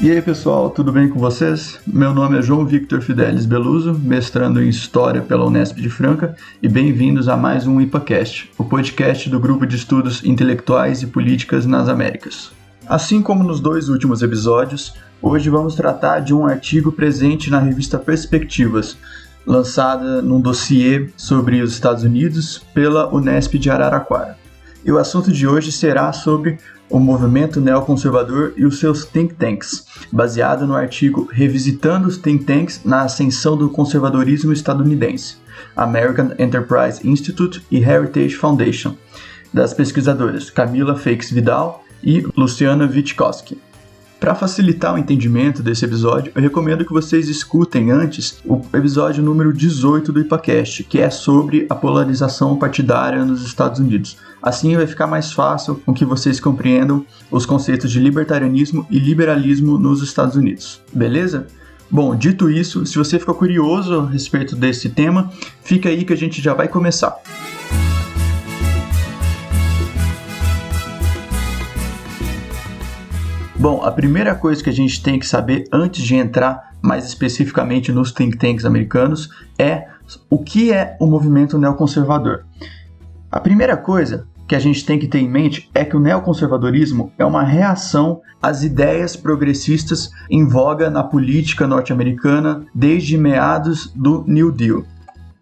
E aí pessoal, tudo bem com vocês? Meu nome é João Victor Fidelis Beluso, mestrando em História pela Unesp de Franca, e bem-vindos a mais um IPAcast, o podcast do Grupo de Estudos Intelectuais e Políticas nas Américas. Assim como nos 2 últimos episódios, hoje vamos tratar de um artigo presente na revista Perspectivas, lançada num dossiê sobre os Estados Unidos pela Unesp de Araraquara. E o assunto de hoje será sobre o movimento neoconservador e os seus think tanks, baseado no artigo Revisitando os Think Tanks na Ascensão do Conservadorismo Estadunidense, American Enterprise Institute e Heritage Foundation, das pesquisadoras Camila Feix Vidal e Luciana Witkowski. Para facilitar o entendimento desse episódio, eu recomendo que vocês escutem antes o episódio número 18 do IPAcast, que é sobre a polarização partidária nos Estados Unidos. Assim vai ficar mais fácil com que vocês compreendam os conceitos de libertarianismo e liberalismo nos Estados Unidos. Beleza? Bom, dito isso, se você ficou curioso a respeito desse tema, fica aí que a gente já vai começar. Bom, a primeira coisa que a gente tem que saber antes de entrar mais especificamente nos think tanks americanos é o que é o movimento neoconservador. A primeira coisa que a gente tem que ter em mente é que o neoconservadorismo é uma reação às ideias progressistas em voga na política norte-americana desde meados do New Deal.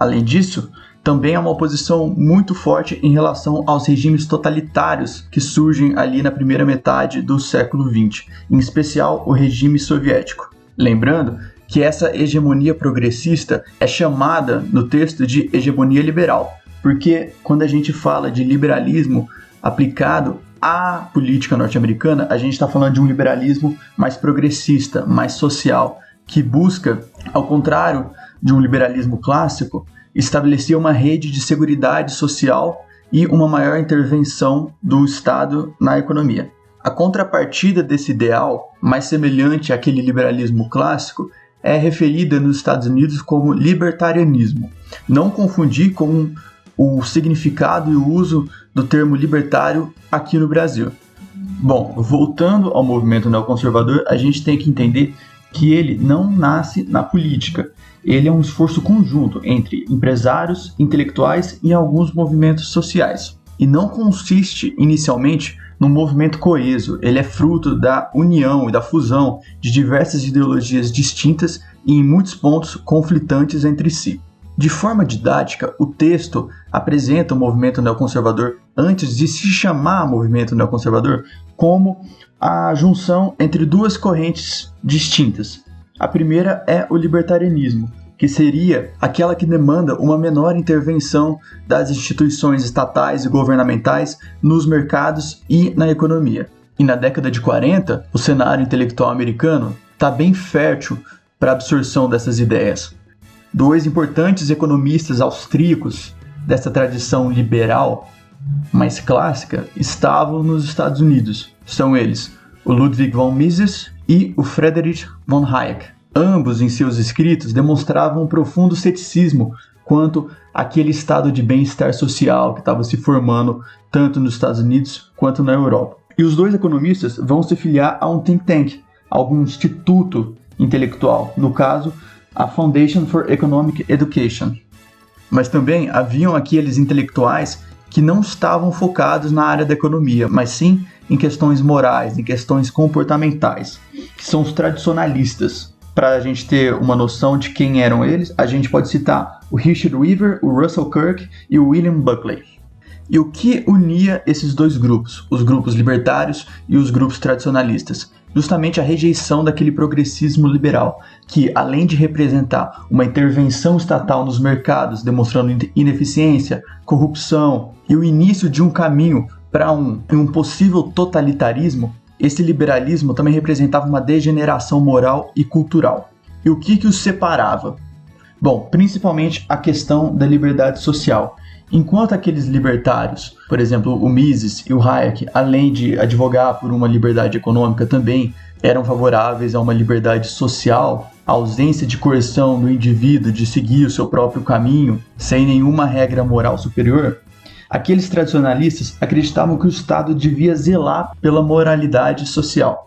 Além disso, também é uma oposição muito forte em relação aos regimes totalitários que surgem ali na primeira metade do século XX, em especial o regime soviético. Lembrando que essa hegemonia progressista é chamada no texto de hegemonia liberal, porque quando a gente fala de liberalismo aplicado à política norte-americana, a gente está falando de um liberalismo mais progressista, mais social, que busca, ao contrário de um liberalismo clássico, estabelecia uma rede de seguridade social e uma maior intervenção do Estado na economia. A contrapartida desse ideal, mais semelhante àquele liberalismo clássico, é referida nos Estados Unidos como libertarianismo. Não confundir com o significado e o uso do termo libertário aqui no Brasil. Bom, voltando ao movimento neoconservador, a gente tem que entender que ele não nasce na política. Ele é um esforço conjunto entre empresários, intelectuais e alguns movimentos sociais. E não consiste, inicialmente, num movimento coeso. Ele é fruto da união e da fusão de diversas ideologias distintas e, em muitos pontos, conflitantes entre si. De forma didática, o texto apresenta o movimento neoconservador, antes de se chamar movimento neoconservador, como a junção entre 2 correntes distintas. A primeira é o libertarianismo, que seria aquela que demanda uma menor intervenção das instituições estatais e governamentais nos mercados e na economia. E na década de 40, o cenário intelectual americano está bem fértil para a absorção dessas ideias. 2 importantes economistas austríacos dessa tradição liberal mais clássica estavam nos Estados Unidos. São eles o Ludwig von Mises e o Friedrich von Hayek. Ambos, em seus escritos, demonstravam um profundo ceticismo quanto àquele estado de bem-estar social que estava se formando tanto nos Estados Unidos quanto na Europa. E os 2 economistas vão se filiar a um think tank, a algum instituto intelectual, no caso, a Foundation for Economic Education. Mas também haviam aqueles intelectuais que não estavam focados na área da economia, mas sim em questões morais, em questões comportamentais, que são os tradicionalistas. Para a gente ter uma noção de quem eram eles, a gente pode citar o Richard Weaver, o Russell Kirk e o William Buckley. E o que unia esses 2 grupos, os grupos libertários e os grupos tradicionalistas? Justamente a rejeição daquele progressismo liberal, que além de representar uma intervenção estatal nos mercados, demonstrando ineficiência, corrupção e o início de um caminho para um possível totalitarismo, esse liberalismo também representava uma degeneração moral e cultural. E o que os separava? Bom, principalmente a questão da liberdade social. Enquanto aqueles libertários, por exemplo, o Mises e o Hayek, além de advogar por uma liberdade econômica, também eram favoráveis a uma liberdade social, a ausência de coerção do indivíduo de seguir o seu próprio caminho, sem nenhuma regra moral superior, aqueles tradicionalistas acreditavam que o Estado devia zelar pela moralidade social.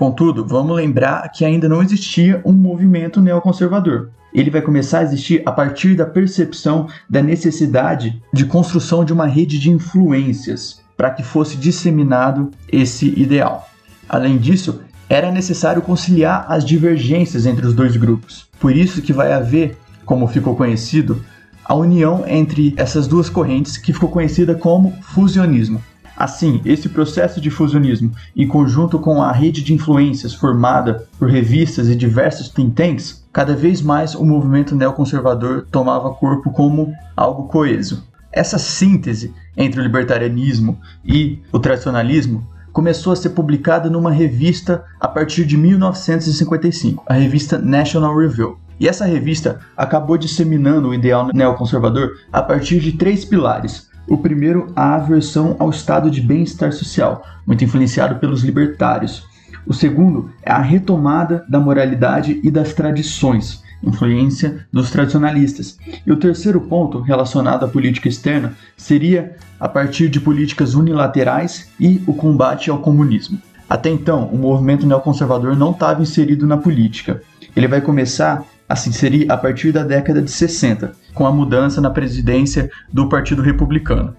Contudo, vamos lembrar que ainda não existia um movimento neoconservador. Ele vai começar a existir a partir da percepção da necessidade de construção de uma rede de influências para que fosse disseminado esse ideal. Além disso, era necessário conciliar as divergências entre os dois grupos. Por isso que vai haver, como ficou conhecido, a união entre essas duas correntes, que ficou conhecida como fusionismo. Assim, esse processo de fusionismo, em conjunto com a rede de influências formada por revistas e diversos think tanks, cada vez mais o movimento neoconservador tomava corpo como algo coeso. Essa síntese entre o libertarianismo e o tradicionalismo começou a ser publicada numa revista a partir de 1955, a revista National Review. E essa revista acabou disseminando o ideal neoconservador a partir de 3 pilares. O primeiro, a aversão ao estado de bem-estar social, muito influenciado pelos libertários. O segundo é a retomada da moralidade e das tradições, influência dos tradicionalistas. E o terceiro ponto, relacionado à política externa, seria a partir de políticas unilaterais e o combate ao comunismo. Até então, o movimento neoconservador não estava inserido na política. Ele vai começar a se inserir a partir da década de 60, com a mudança na presidência do Partido Republicano.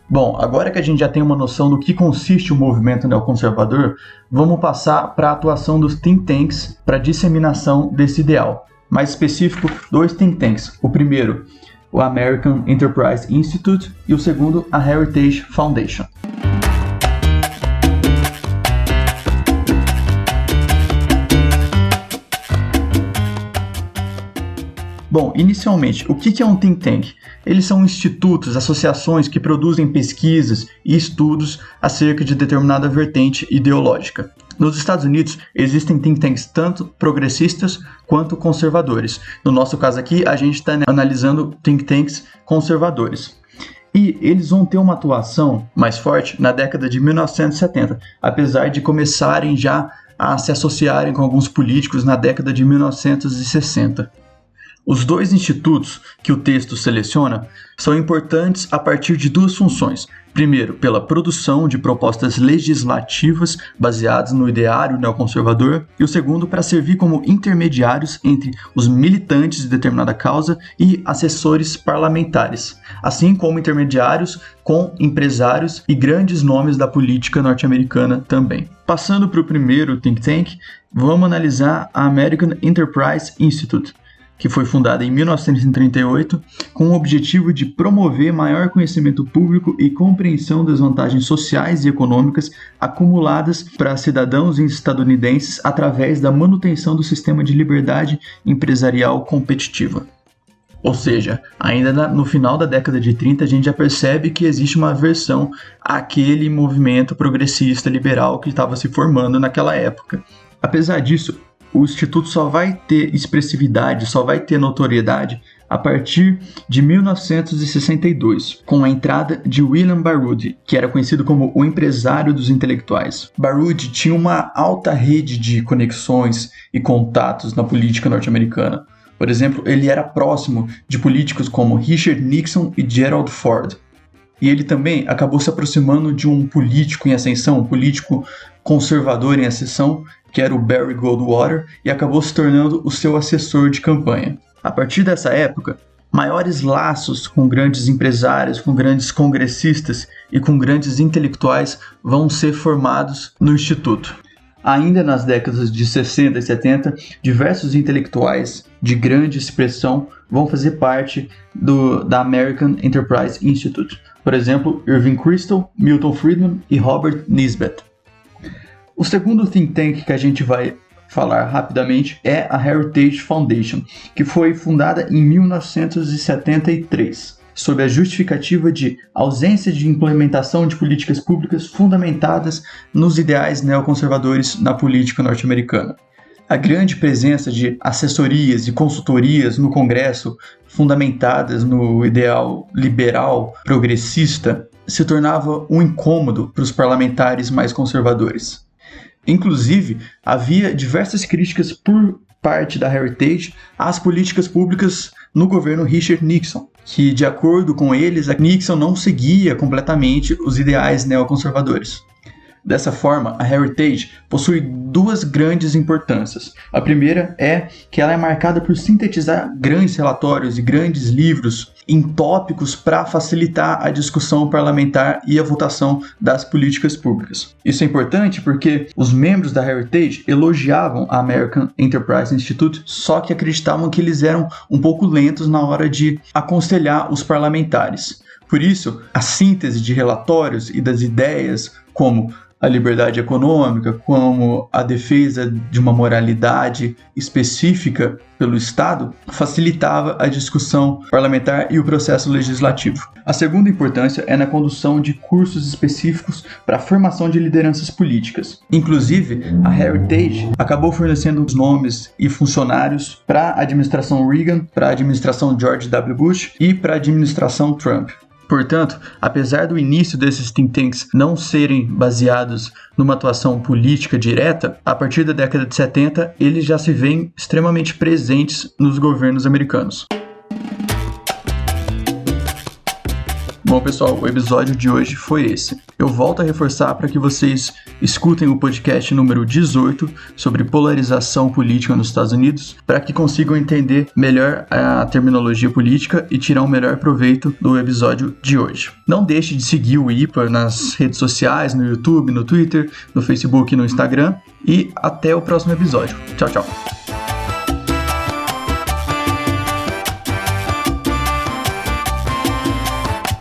Bom, agora que a gente já tem uma noção do que consiste o movimento neoconservador, vamos passar para a atuação dos think tanks para a disseminação desse ideal. Mais específico, 2 think tanks. O primeiro, o American Enterprise Institute, e o segundo, a Heritage Foundation. Bom, inicialmente, o que é um think tank? Eles são institutos, associações que produzem pesquisas e estudos acerca de determinada vertente ideológica. Nos Estados Unidos, existem think tanks tanto progressistas quanto conservadores. No nosso caso aqui, a gente está analisando think tanks conservadores. E eles vão ter uma atuação mais forte na década de 1970, apesar de começarem já a se associarem com alguns políticos na década de 1960. Os 2 institutos que o texto seleciona são importantes a partir de 2 funções. Primeiro, pela produção de propostas legislativas baseadas no ideário neoconservador, e o segundo, para servir como intermediários entre os militantes de determinada causa e assessores parlamentares, assim como intermediários com empresários e grandes nomes da política norte-americana também. Passando para o primeiro think tank, vamos analisar a American Enterprise Institute, que foi fundada em 1938 com o objetivo de promover maior conhecimento público e compreensão das vantagens sociais e econômicas acumuladas para cidadãos estadunidenses através da manutenção do sistema de liberdade empresarial competitiva. Ou seja, ainda no final da década de 30 a gente já percebe que existe uma aversão àquele movimento progressista liberal que estava se formando naquela época. Apesar disso, o Instituto só vai ter expressividade, só vai ter notoriedade a partir de 1962, com a entrada de William Baroud, que era conhecido como o empresário dos intelectuais. Baroud tinha uma alta rede de conexões e contatos na política norte-americana. Por exemplo, ele era próximo de políticos como Richard Nixon e Gerald Ford. E ele também acabou se aproximando de um político em ascensão, um político conservador em ascensão, que era o Barry Goldwater, e acabou se tornando o seu assessor de campanha. A partir dessa época, maiores laços com grandes empresários, com grandes congressistas e com grandes intelectuais vão ser formados no Instituto. Ainda nas décadas de 60 e 70, diversos intelectuais de grande expressão vão fazer parte da American Enterprise Institute. Por exemplo, Irving Kristol, Milton Friedman e Robert Nisbet. O segundo think tank que a gente vai falar rapidamente é a Heritage Foundation, que foi fundada em 1973, sob a justificativa de ausência de implementação de políticas públicas fundamentadas nos ideais neoconservadores na política norte-americana. A grande presença de assessorias e consultorias no Congresso fundamentadas no ideal liberal progressista se tornava um incômodo para os parlamentares mais conservadores. Inclusive, havia diversas críticas por parte da Heritage às políticas públicas no governo Richard Nixon, que, de acordo com eles, Nixon não seguia completamente os ideais neoconservadores. Dessa forma, a Heritage possui duas grandes importâncias. A primeira é que ela é marcada por sintetizar grandes relatórios e grandes livros em tópicos para facilitar a discussão parlamentar e a votação das políticas públicas. Isso é importante porque os membros da Heritage elogiavam a American Enterprise Institute, só que acreditavam que eles eram um pouco lentos na hora de aconselhar os parlamentares. Por isso, a síntese de relatórios e das ideias como a liberdade econômica, como a defesa de uma moralidade específica pelo Estado, facilitava a discussão parlamentar e o processo legislativo. A segunda importância é na condução de cursos específicos para a formação de lideranças políticas. Inclusive, a Heritage acabou fornecendo os nomes e funcionários para a administração Reagan, para a administração George W. Bush e para a administração Trump. Portanto, apesar do início desses think tanks não serem baseados numa atuação política direta, a partir da década de 70, eles já se veem extremamente presentes nos governos americanos. Bom, pessoal, o episódio de hoje foi esse. Eu volto a reforçar para que vocês escutem o podcast número 18 sobre polarização política nos Estados Unidos, para que consigam entender melhor a terminologia política e tirar um melhor proveito do episódio de hoje. Não deixe de seguir o IPA nas redes sociais, no YouTube, no Twitter, no Facebook e no Instagram. E até o próximo episódio. Tchau, tchau.